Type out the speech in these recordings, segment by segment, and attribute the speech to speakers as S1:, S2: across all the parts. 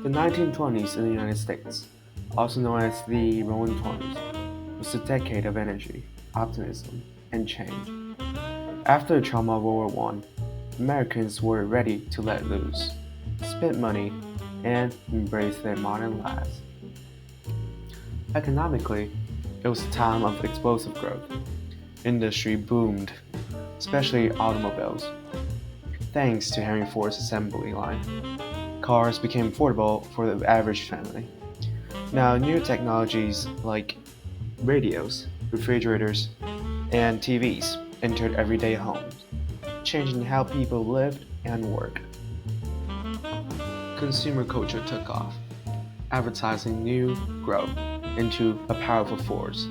S1: The 1920s in the United States, also known as the Roaring Twenties, was a decade of energy, optimism, and change. After the trauma of World War I, Americans were ready to let loose, spend money, and embrace their modern lives. Economically, it was a time of explosive growth. Industry boomed, especially automobiles, thanks to Henry Ford's assembly line. Cars became affordable for the average family. Now, new technologies like radios, refrigerators, and TVs entered everyday homes, changing how people lived and worked. Consumer culture took off. Advertising knew growth into a powerful force,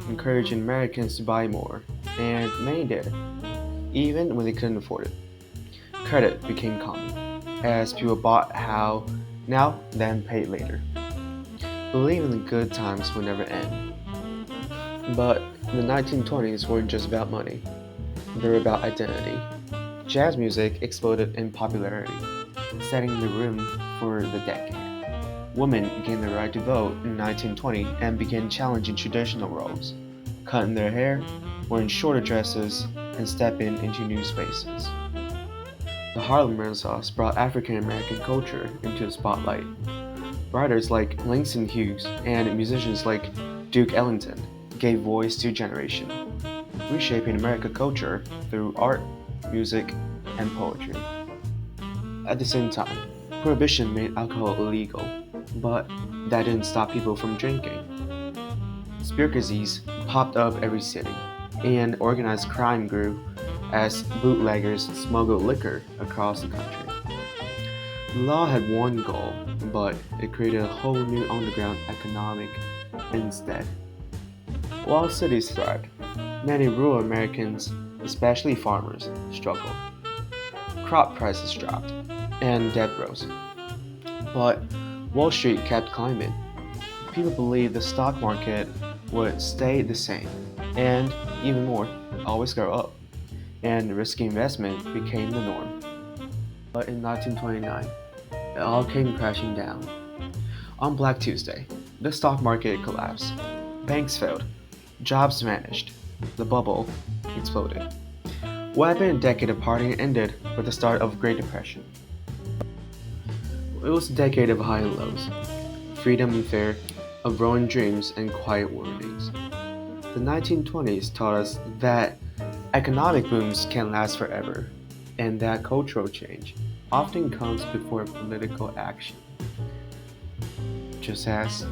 S1: encouraging Americans to buy more, and many did, even when they couldn't afford it. Credit became common, as people bought how now then paid later, believing the good times would never end. But the 1920s weren't just about money, they were about identity. Jazz music exploded in popularity, setting the room for the decade. Women gained the right to vote in 1920 and began challenging traditional roles, cutting their hair, wearing shorter dresses, and stepping into new spaces. The Harlem Renaissance brought African American culture into the spotlight. Writers like Langston Hughes and musicians like Duke Ellington gave voice to a generation, reshaping American culture through art, music, and poetry. At the same time, Prohibition made alcohol illegal, but that didn't stop people from drinking. Speakeasies popped up every city, and organized crime grew as bootleggers smuggled liquor across the country. The law had one goal, but it created a whole new underground economic instead. While cities thrived, many rural Americans, especially farmers, struggled. Crop prices dropped, and debt rose. But Wall Street kept climbing. People believed the stock market would stay the same, and even more, always go up, and risky investment became the norm. But in 1929, it all came crashing down. On Black Tuesday, the stock market collapsed. Banks failed. Jobs vanished. The bubble exploded. What had been a decade of partying ended with the start of the Great Depression. It was a decade of high and lows, freedom and fear, of growing dreams and quiet warnings. The 1920s taught us that economic booms can last forever, and that cultural change often comes before political action, just as